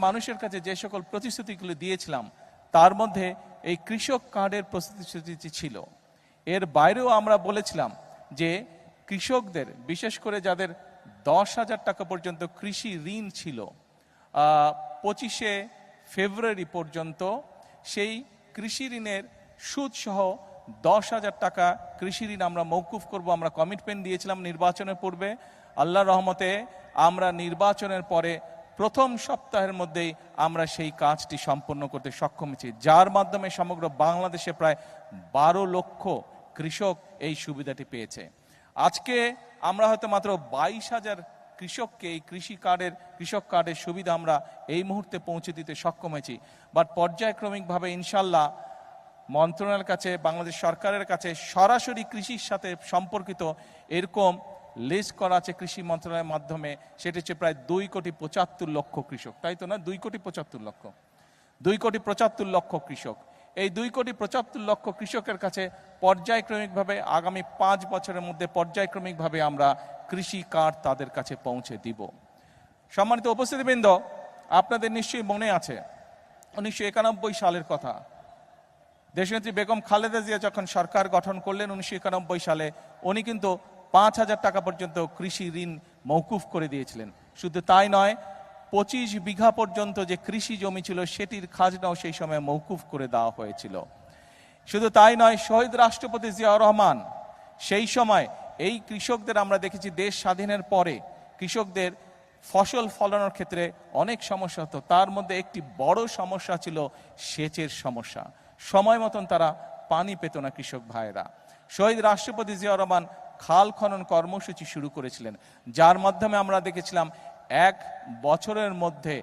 মানুষের কাছে যে সকল প্রতিশ্রুতিগুলো দিয়েছিলাম তার মধ্যে এই কৃষক কার্ডের প্রতিশ্রুতি ছিল। এর বাইরেও আমরা বলেছিলাম যে কৃষকদের, বিশেষ করে যাদের 10,000 টাকা পর্যন্ত কৃষি ঋণ ছিল, 25শে ফেব্রুয়ারি পর্যন্ত সেই কৃষি ঋণের সুদ সহ 10,000 টাকা কৃষি ঋণ আমরা মৌকুফ করব। আমরা কমিটমেন্ট দিয়েছিলাম নির্বাচনের পূর্বে। আল্লাহর রহমতে আমরা নির্বাচনের পরে প্রথম সপ্তাহের মধ্যেই আমরা সেই কাজটি সম্পন্ন করতে সক্ষম হয়েছি, যার মাধ্যমে সমগ্র বাংলাদেশে প্রায় 12 লক্ষ কৃষক এই সুবিধাটি পেয়েছে। আজকে আমরা হয়তো মাত্র 22,000 কৃষককে এই কৃষক কার্ডের সুবিধা আমরা এই মুহূর্তে পৌঁছে দিতে সক্ষম হয়েছি। বাট পর্যায়ক্রমিকভাবে ইনশাল্লাহ মন্ত্রণালয়ের কাছে, বাংলাদেশ সরকারের কাছে সরাসরি কৃষির সাথে সম্পর্কিত এরকম লিস্ট করা আছে কৃষি মন্ত্রণালয়ের মাধ্যমে। সেটা হচ্ছে প্রায় 2,75,00,000 কৃষক, তাই তো না? 2,75,00,000 কৃষক। এই 2,75,00,000 কৃষকের কাছে পর্যায়ক্রমিকভাবে আগামী 5 বছরের মধ্যে পর্যায়ক্রমিকভাবে আমরা কৃষি কার্ড তাদের কাছে পৌঁছে দিব। সম্মানিত উপস্থিতিবৃন্দ, আপনাদের নিশ্চয়ই মনে আছে 1991 সালের কথা। দেশনেত্রী বেগম খালেদা জিয়া যখন সরকার গঠন করলেন 1991 সালে, উনি কিন্তু 5,000 টাকা পর্যন্ত কৃষি ঋণ মৌকুফ করে দিয়েছিলেন। শুধু তাই নয়, 25 বিঘা পর্যন্ত যে কৃষি জমি ছিল সেটির খাজনাও সেই সময় মৌকুফ করে দেওয়া হয়েছিল। শুধু তাই নয়, শহীদ রাষ্ট্রপতি জিয়াউর রহমান সেই সময় এই কৃষকদের, আমরা দেখেছি দেশ স্বাধীনের পরে কৃষকদের ফসল ফলানোর ক্ষেত্রে অনেক সমস্যা হতো। তার মধ্যে একটি বড় সমস্যা ছিল সেচের সমস্যা। সময় মতন তারা পানি পেত না কৃষক ভাইয়েরা। শহীদ রাষ্ট্রপতি জিয়াউর রহমান খাল খনন কর্মসূচি শুরু করেছিলেন, যার মাধ্যমে আমরা দেখেছিলাম 1 বছরের মধ্যে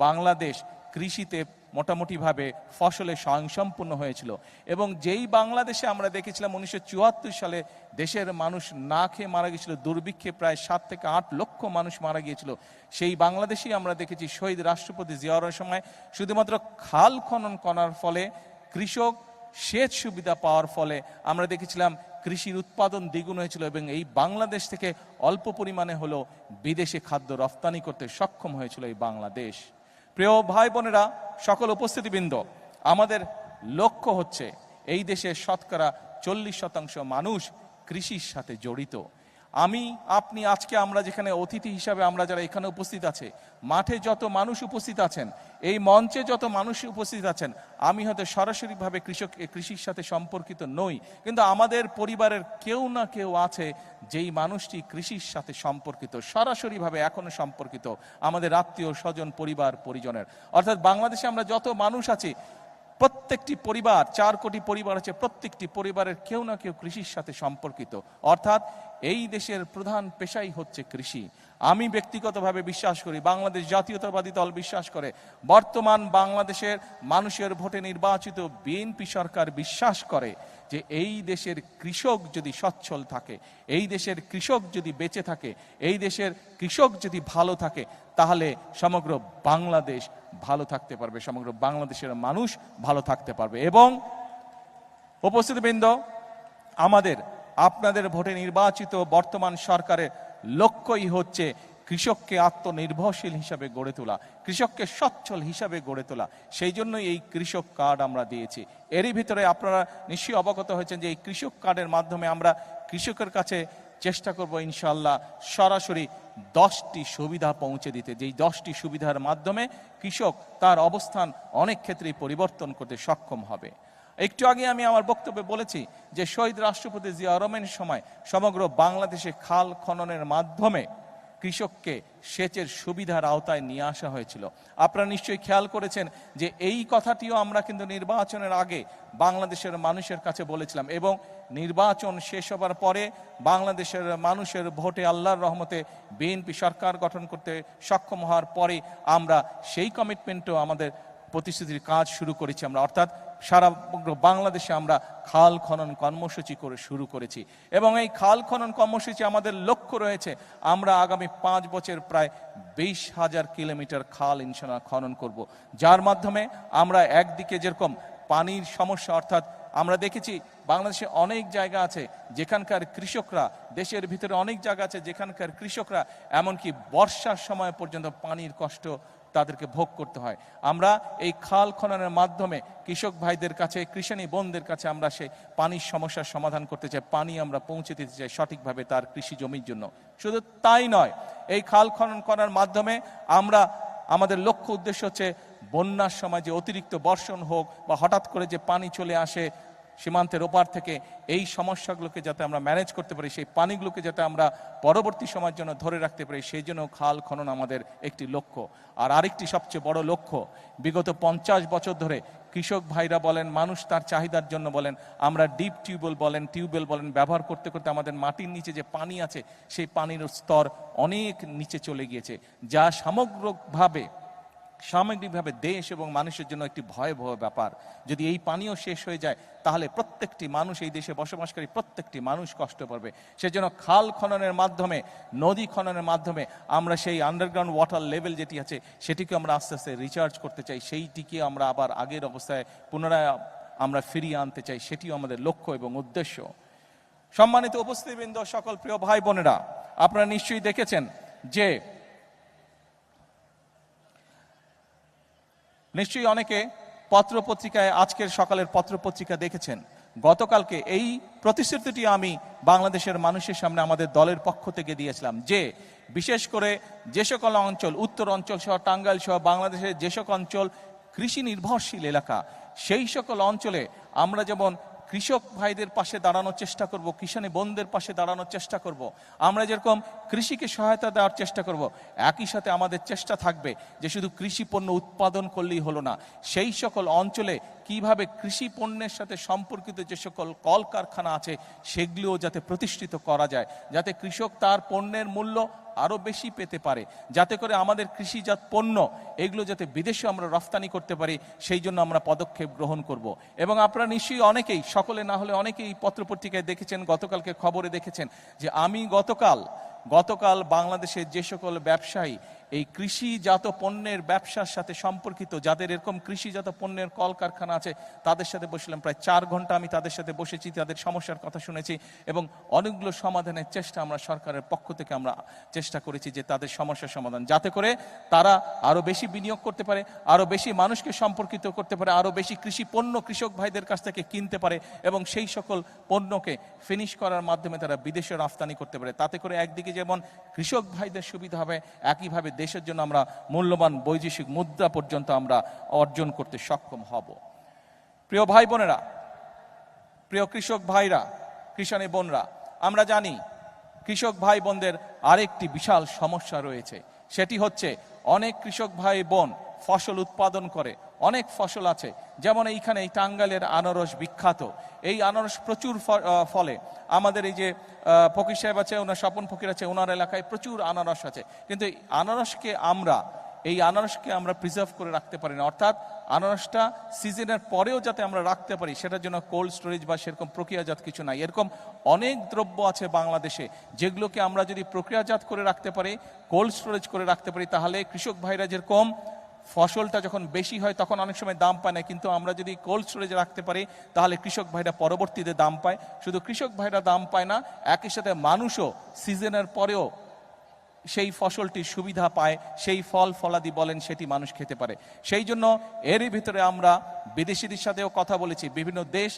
বাংলাদেশ কৃষিতে মোটামুটিভাবে ফসলে স্বয়ংসম্পূর্ণ হয়েছিল। এবং যেই বাংলাদেশে আমরা দেখেছিলাম 1974 সালে দেশের মানুষ না খেয়ে মারা গিয়েছিল, দুর্ভিক্ষে প্রায় 7 থেকে 8 লক্ষ মানুষ মারা গিয়েছিল, সেই বাংলাদেশেই আমরা দেখেছি শহীদ রাষ্ট্রপতি জিয়াউর সময় শুধুমাত্র খাল খনন করার ফলে, কৃষক সেচ সুবিধা পাওয়ার ফলে আমরা দেখেছিলাম কৃষির উৎপাদন দ্বিগুণ হয়েছিল এবং এই বাংলাদেশ থেকে অল্প পরিমাণে হলেও বিদেশে খাদ্য রপ্তানি করতে সক্ষম হয়েছিল এই বাংলাদেশ। প্রিয় ভাই বোনেরা, সকল উপস্থিতিবৃন্দ, আমাদের লক্ষ্য হচ্ছে এই দেশের শতকরা 40% মানুষ কৃষির সাথে জড়িত। আমি, আপনি, আজকে আমরা যেখানে অতিথি হিসাবে আমরা যারা এখানে উপস্থিত আছে, মাঠে যত মানুষ উপস্থিত আছেন, এই মঞ্চে যত মানুষ উপস্থিত আছেন, আমি হয়তো সরাসরিভাবে কৃষির সাথে সম্পর্কিত নই, কিন্তু আমাদের পরিবারের কেউ না কেউ আছে যেই মানুষটি কৃষির সাথে সম্পর্কিত, সরাসরিভাবে এখনো সম্পর্কিত, আমাদের আত্মীয় স্বজন, পরিবার পরিজনের। অর্থাৎ বাংলাদেশে আমরা যত মানুষ আছি, প্রত্যেকটি পরিবার, 4 কোটি পরিবার আছে, প্রত্যেকটি পরিবারের কেউ না কেউ কৃষির সাথে সম্পর্কিত। অর্থাৎ এই দেশের প্রধান পেশাই হচ্ছে কৃষি। আমি ব্যক্তিগতভাবে বিশ্বাস করি, বাংলাদেশ জাতীয়তাবাদী দল বিশ্বাস করে, বর্তমান বাংলাদেশের মানুষের ভোটে নির্বাচিত বিএনপি সরকার বিশ্বাস করে যে এই দেশের কৃষক যদি সচ্ছল থাকে, এই দেশের কৃষক যদি বেঁচে থাকে, এই দেশের কৃষক যদি ভালো থাকে, তাহলে সমগ্র বাংলাদেশ ভালো থাকতে পারবে, সমগ্র বাংলাদেশের মানুষ ভালো থাকতে পারবে। এবং উপস্থিতবৃন্দ, আমাদের আপনাদের ভোটে নির্বাচিত বর্তমান সরকারের লক্ষ্যই হচ্ছে কৃষককে আত্মনির্ভরশীল হিসাবে গড়ে তোলা, কৃষককে সচ্ছল হিসাবে গড়ে তোলা। সেই জন্যই এই কৃষক কার্ড আমরা দিয়েছি। এরই ভিতরে আপনারা নিশ্চয়ই অবগত হয়েছেন যে এই কৃষক কার্ডের মাধ্যমে আমরা কৃষকের কাছে চেষ্টা করব ইনশাআল্লাহ সরাসরি 10টি সুবিধা পৌঁছে দিতে, যেই 10টি সুবিধার মাধ্যমে কৃষক তার অবস্থান অনেক ক্ষেত্রেই পরিবর্তন করতে সক্ষম হবে। একটু আগে আমি আমার বক্তব্যে বলেছি যে শহীদ রাষ্ট্রপতি জিয়াউর রহমানের সময় সমগ্র বাংলাদেশে খাল খননের মাধ্যমে কৃষককে সেচের সুবিধার আওতায় নিয়ে আসা হয়েছিল। আপনারা নিশ্চয়ই খেয়াল করেছেন যে এই কথাটিও আমরা কিন্তু নির্বাচনের আগে বাংলাদেশের মানুষের কাছে বলেছিলাম, এবং নির্বাচন শেষ হবার পরে বাংলাদেশের মানুষের ভোটে আল্লাহর রহমতে বিএনপি সরকার গঠন করতে সক্ষম হওয়ার পরে আমরা সেই কমিটমেন্টও, আমাদের প্রতিশ্রুতির কাজ শুরু করেছি আমরা। অর্থাৎ সারা বাংলাদেশে আমরা খাল খনন কর্মসূচি শুরু করেছি, এবং এই খাল খনন কর্মসূচি আমাদের লক্ষ্য রয়েছে আমরা আগামী 5 বছর প্রায় 20,000 কিলোমিটার খাল ইনশাআল্লাহ খনন করব, যার মাধ্যমে আমরা একদিকে যেরকম পানির সমস্যা, অর্থাৎ আমরা দেখেছি বাংলাদেশে অনেক জায়গা আছে যেখানকার কৃষকরা, দেশের ভিতরে অনেক জায়গা আছে যেখানকার কৃষকরা এমনকি বর্ষার সময় পর্যন্ত পানির কষ্ট তাদেরকে ভোগ করতে হয়। আমরা এই খাল খননের মাধ্যমে কৃষক ভাইদের কাছে, কৃষানী বোনদের কাছে আমরা সেই পানির সমস্যার সমাধান করতে চাই, পানি আমরা পৌঁছে দিতে চাই সঠিকভাবে তার কৃষি জমির জন্য। শুধু তাই নয়, এই খাল খনন করার মাধ্যমে আমরা আমাদের লক্ষ্য উদ্দেশ্য হচ্ছে বন্যার সময় যে অতিরিক্ত বর্ষণ হোক বা হঠাৎ করে যে পানি চলে আসে সীমান্তের ওপার থেকে, এই সমস্যাগুলোকে যাতে আমরা ম্যানেজ করতে পারি, সেই পানিগুলোকে যাতে আমরা পরবর্তী সময়ের জন্য ধরে রাখতে পারি, সেই জন্য খাল খনন আমাদের একটি লক্ষ্য। আর আরেকটি সবচেয়ে বড় লক্ষ্য, বিগত 50 বছর ধরে কৃষক ভাইরা বলেন, মানুষ তার চাহিদার জন্য বলেন, আমরা ডিপ টিউবওয়েল বলেন ব্যবহার করতে করতে আমাদের মাটির নিচে যে পানি আছে সেই পানির স্তর অনেক নিচে চলে গিয়েছে, যা সামগ্রিকভাবে দেশ এবং মানুষের জন্য একটি ভয়াবহ ব্যাপার। যদি এই পানিও শেষ হয়ে যায় তাহলে প্রত্যেকটি মানুষ, এই দেশে বসবাসকারী প্রত্যেকটি মানুষ কষ্ট পাবে। সেজন্য খাল খননের মাধ্যমে, নদী খননের মাধ্যমে আমরা সেই আন্ডারগ্রাউন্ড ওয়াটার লেভেল যেটি আছে সেটিকে আমরা আস্তে আস্তে রিচার্জ করতে চাই, সেইটিকে আমরা আবার আগের অবস্থায় পুনরায় আমরা ফিরিয়ে আনতে চাই, সেটিও আমাদের লক্ষ্য এবং উদ্দেশ্য। সম্মানিত উপস্থিতিবৃন্দ, সকল প্রিয় ভাই বোনেরা, আপনারা নিশ্চয়ই দেখেছেন যে নিশ্চয়ই অনেকে পত্রপত্রিকায়, আজকের সকালের পত্রপত্রিকা দেখেছেন। গতকালকে এই প্রতিশ্রুতিটি আমি বাংলাদেশের মানুষের সামনে আমাদের দলের পক্ষ থেকে দিয়েছিলাম যে বিশেষ করে যে সকল অঞ্চল, উত্তর অঞ্চল সহ টাঙ্গাইল সহ বাংলাদেশের যে সকল অঞ্চল কৃষি নির্ভরশীল এলাকা, সেই সকল অঞ্চলে আমরা যেমন কৃষক ভাইদের পাশে দাঁড়ানোর চেষ্টা করব, কিষানী বোনদের পাশে দাঁড়ানোর চেষ্টা করব, আমরা যেরকম কৃষিকে সহায়তা দেওয়ার চেষ্টা করব, একই সাথে আমাদের চেষ্টা থাকবে যে শুধু কৃষি পণ্য উৎপাদন করলেই হলো না, সেই সকল অঞ্চলে কিভাবে কৃষি পণ্যের সাথে সম্পর্কিত যে সকল কলকারখানা আছে সেগুলিও যাতে প্রতিষ্ঠিত করা যায়, যাতে কৃষক তার পণ্যের মূল্য আরো বেশি পেতে পারে, যাতে করে আমাদের কৃষিজাত পণ্য এগুলো যাতে বিদেশে আমরা রফতানি করতে পারি, সেই জন্য আমরা পদক্ষেপ গ্রহণ করব। এবং আপনারা নিশ্চয়ই অনেকেই, সকলে না হলে অনেকেই পত্রপত্রিকায় দেখেছেন, গতকালকে খবরে দেখেছেন যে আমি গতকাল বাংলাদেশের যে সকল ব্যবসায়ী এই কৃষিজাত পণ্যের ব্যবসার সাথে সম্পর্কিত, যাদের এরকম কৃষিজাত পণ্যের কলকারখানা আছে, তাদের সাথে বসলাম। প্রায় 4 ঘন্টা আমি তাদের সাথে বসেছি, তাদের সমস্যার কথা শুনেছি এবং অনেকগুলো সমাধানের চেষ্টা আমরা সরকারের পক্ষ থেকে আমরা চেষ্টা করেছি যে তাদের সমস্যার সমাধান, যাতে করে তারা আরো বেশি বিনিয়োগ করতে পারে, আরো বেশি মানুষকে সম্পর্কিত করতে পারে, আরো বেশি কৃষি পণ্য কৃষক ভাইদের কাছ থেকে কিনতে পারে এবং সেই সকল পণ্যকে ফিনিশ করার মাধ্যমে তারা বিদেশে রফতানি করতে পারে। তাতে করে একদিকে যেমন কৃষক ভাইদের সুবিধা হবে, একইভাবে দেশের জন্য আমরা মূল্যবান বৈদেশিক মুদ্রা পর্যন্ত আমরা অর্জন করতে সক্ষম হব। প্রিয় ভাই বোনেরা, প্রিয় কৃষক ভাইরা, কিষানী বোনরা, আমরা জানি কৃষক ভাই বোনদের আরেকটি বিশাল সমস্যা রয়েছে, সেটি হচ্ছে অনেক কৃষক ভাই বোন ফসল উৎপাদন করে, অনেক ফসল আছে, যেমন এইখানে এই টাঙ্গাইলের আনারস বিখ্যাত, এই আনারস প্রচুর ফলে। আমাদের এই যে ফকির সাহেব আছে, ওনার স্বপন ফকির আছে, ওনার এলাকায় প্রচুর আনারস আছে, কিন্তু এই আনারসকে আমরা প্রিজার্ভ করে রাখতে পারি না, অর্থাৎ আনারসটা সিজনের পরেও যাতে আমরা রাখতে পারি সেটার জন্য কোল্ড স্টোরেজ বা সেরকম প্রক্রিয়াজাত কিছু নাই। এরকম অনেক দ্রব্য আছে বাংলাদেশে যেগুলোকে আমরা যদি প্রক্রিয়াজাত করে রাখতে পারি, কোল্ড স্টোরেজ করে রাখতে পারি, তাহলে কৃষক ভাইরা যেরকম ফসলটা যখন বেশি হয় তখন অনেক সময় দাম পায় না, কিন্তু আমরা যদি কোল্ড স্টোরেজে রাখতে পারি তাহলে কৃষক ভাইরা পরবর্তীতে দাম পায়। শুধু কৃষক ভাইরা দাম পায় না, একই সাথে মানুষও সিজনের পরেও সেই ফসলটির সুবিধা পায়, সেই ফল ফলাদি বলেন সেটি মানুষ খেতে পারে। সেই জন্য এরই ভিতরে আমরা বিদেশিদের সাথেও কথা বলেছি, বিভিন্ন দেশ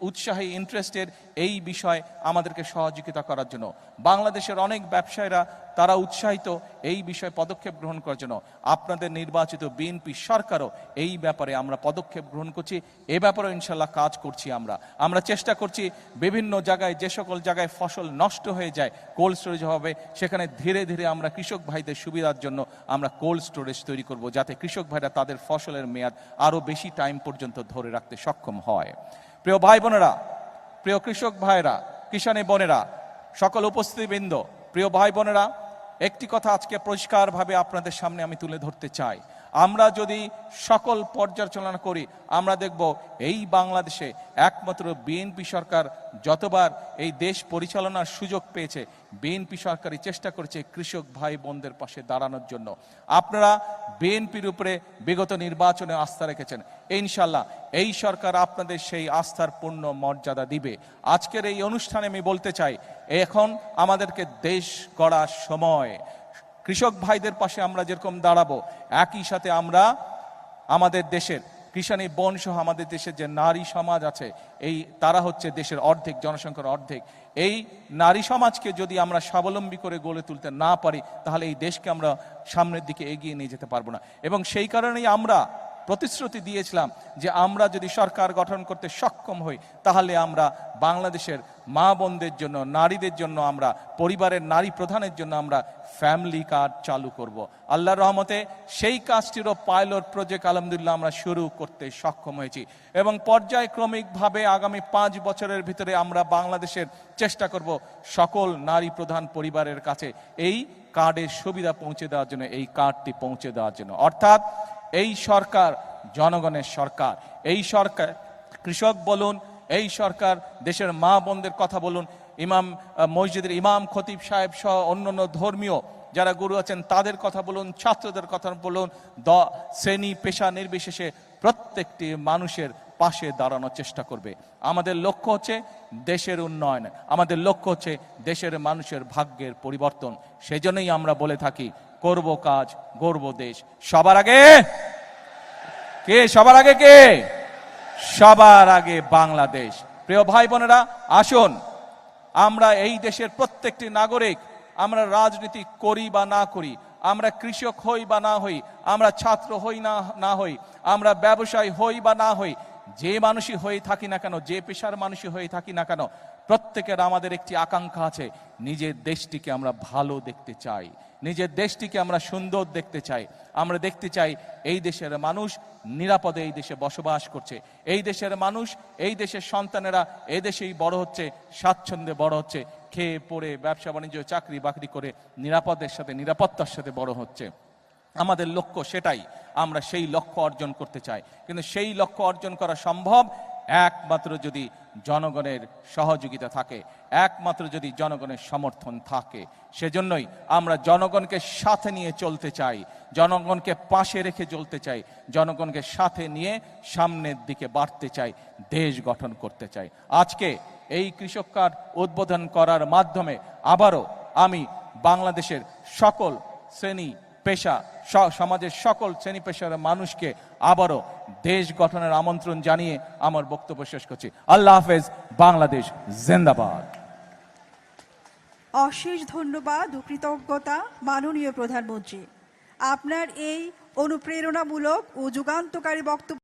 উৎসাহী, ইন্টারেস্টেড এই বিষয় আমাদেরকে সহযোগিতা করার জন্য। বাংলাদেশের অনেক ব্যবসায়ীরা তারা উৎসাহিত এই বিষয়ে পদক্ষেপ গ্রহণ করার জন্য। আপনাদের নির্বাচিত বিএনপি সরকারও এই ব্যাপারে আমরা পদক্ষেপ গ্রহণ করছি, এ ব্যাপারেও ইনশাল্লাহ কাজ করছি। আমরা চেষ্টা করছি বিভিন্ন জায়গায়, যে সকল জায়গায় ফসল নষ্ট হয়ে যায় কোল্ড স্টোরেজ হবে, সেখানে ধীরে ধীরে আমরা কৃষক ভাইদের সুবিধার জন্য আমরা কোল্ড স্টোরেজ তৈরি করব, যাতে কৃষক ভাইরা তাদের ফসলের মেয়াদ আরো বেশি টাইম পর্যন্ত ধরে রাখতে সক্ষম হয়। প্রিয় ভাই বোনেরা, প্রিয় কৃষক ভাইরা, কিষানী বোনেরা, সকল উপস্থিতিবৃন্দ, প্রিয় ভাই বোনেরা, একটি কথা আজকে পরিষ্কারভাবে আপনাদের সামনে আমি তুলে ধরতে চাই। আমরা যদি সকল পর্যালোচনা করি, আমরা দেখব এই বাংলাদেশে একমাত্র বিএনপি সরকার যতবার এই দেশ পরিচালনার সুযোগ পেয়েছে, বিএনপি সরকারই চেষ্টা করেছে কৃষক ভাই বোনদের পাশে দাঁড়ানোর জন্য। আপনারা বিএনপির উপরে বিগত নির্বাচনে আস্থা রেখেছেন, ইনশাল্লাহ এই সরকার আপনাদের সেই আস্থার পূর্ণ মর্যাদা দিবে। আজকের এই অনুষ্ঠানে আমি বলতে চাই, এখন আমাদেরকে দেশ গড়ার সময়, কৃষক ভাইদের পাশে আমরা যেরকম দাঁড়াবো, একই সাথে আমরা আমাদের দেশের কৃষাণী বন সহ আমাদের দেশের যে নারী সমাজ আছে, এই তারা হচ্ছে দেশের অর্ধেক, জনসংখ্যার অর্ধেক। এই নারী সমাজকে যদি আমরা স্বাবলম্বী করে গড়ে তুলতে না পারি, তাহলে এই দেশকে আমরা সামনের দিকে এগিয়ে নিয়ে যেতে পারবো না। এবং সেই কারণেই আমরা প্রতিশ্রুতি দিয়েছিলাম যে আমরা যদি সরকার গঠন করতে সক্ষম হই, তাহলে আমরা বাংলাদেশের মা বোনদের জন্য, নারীদের জন্য, আমরা পরিবারের নারী প্রধানের জন্য আমরা ফ্যামিলি কার্ড চালু করব। আল্লাহর রহমতে সেই কাজটিরও পাইলট প্রজেক্ট আলহামদুলিল্লাহ আমরা শুরু করতে সক্ষম হয়েছি এবং পর্যায়ক্রমিকভাবে আগামী 5 বছরের ভিতরে আমরা বাংলাদেশের চেষ্টা করব সকল নারী প্রধান পরিবারের কাছে এই কার্ডের সুবিধা পৌঁছে দেওয়ার জন্য, এই কার্ডটি পৌঁছে দেওয়ার জন্য। অর্থাৎ এই সরকার জনগণের সরকার, এই সরকার কৃষক বলুন, এই সরকার দেশের মা বোনদের কথা বলুন, ইমাম মসজিদের ইমাম খতিব সাহেব সহ অন্যান্য ধর্মীয় যারা গুরু আছেন তাদের কথা বলুন, ছাত্রদের কথা বলুন, শ্রেণী পেশা নির্বিশেষে প্রত্যেকটি মানুষের পাশে দাঁড়ানোর চেষ্টা করবে। আমাদের লক্ষ্য হচ্ছে দেশের উন্নয়ন, আমাদের লক্ষ্য হচ্ছে দেশের মানুষের ভাগ্যের পরিবর্তন। সেজন্যই আমরা বলে থাকি, করব কাজ গড়ব দেশ। সবার আগে কে? সবার আগে কে? সবার আগে বাংলাদেশ। প্রিয় ভাই বোনেরা, আসুন আমরা এই দেশের প্রত্যেকটি নাগরিক, আমরা রাজনীতি করি বা না করি, আমরা কৃষক হই বা না হই, আমরা ছাত্র হই না হই, আমরা ব্যবসায়ী হই বা না হই, যে মানুষই হয়ে থাকি না কেন, যে পেশার মানুষই হয়ে থাকি না কেন, প্রত্যেকের আমাদের একটি আকাঙ্ক্ষা আছে, নিজের দেশটিকে আমরা ভালো দেখতে চাই, নিজের দেশটিকে আমরা সুন্দর দেখতে চাই। আমরা দেখতে চাই এই দেশের মানুষ নিরাপদে এই দেশে বসবাস করছে, এই দেশের মানুষ, এই দেশের সন্তানেরা এই দেশেই বড় হচ্ছে, স্বাচ্ছন্দ্যে বড় হচ্ছে, খেয়ে পড়ে ব্যবসা বাণিজ্য চাকরি বাকরি করে নিরাপদের সাথে, নিরাপত্তার সাথে বড় হচ্ছে। আমাদের লক্ষ্য সেটাই, আমরা সেই লক্ষ্য অর্জন করতে চাই। কিন্তু সেই লক্ষ্য অর্জন করা সম্ভব একমাত্র যদি জনগণের সহযোগিতা থাকে, একমাত্র যদি জনগণের সমর্থন থাকে। সেজন্যই আমরা জনগণকে সাথে নিয়ে চলতে চাই, জনগণকে পাশে রেখে চলতে চাই, জনগণকে সাথে নিয়ে সামনের দিকে বাড়তে চাই, দেশ গঠন করতে চাই। আজকে এই কৃষক কার্ড উদ্বোধন করার মাধ্যমে আবারও আমি বাংলাদেশের সকল শ্রেণী পেশা, সমাজের সকল শ্রেণী পেশার মানুষকে আবারও দেশ গঠনের আমন্ত্রণ জানিয়ে আমার বক্তব্য শেষ করছি। আল্লাহ হাফেজ। বাংলাদেশ জিন্দাবাদ। অশেষ ধন্যবাদ ও কৃতজ্ঞতা মাননীয় প্রধানমন্ত্রী। আপনার এই অনুপ্রেরণামূলক ও যুগান্তকারী বক্তব্য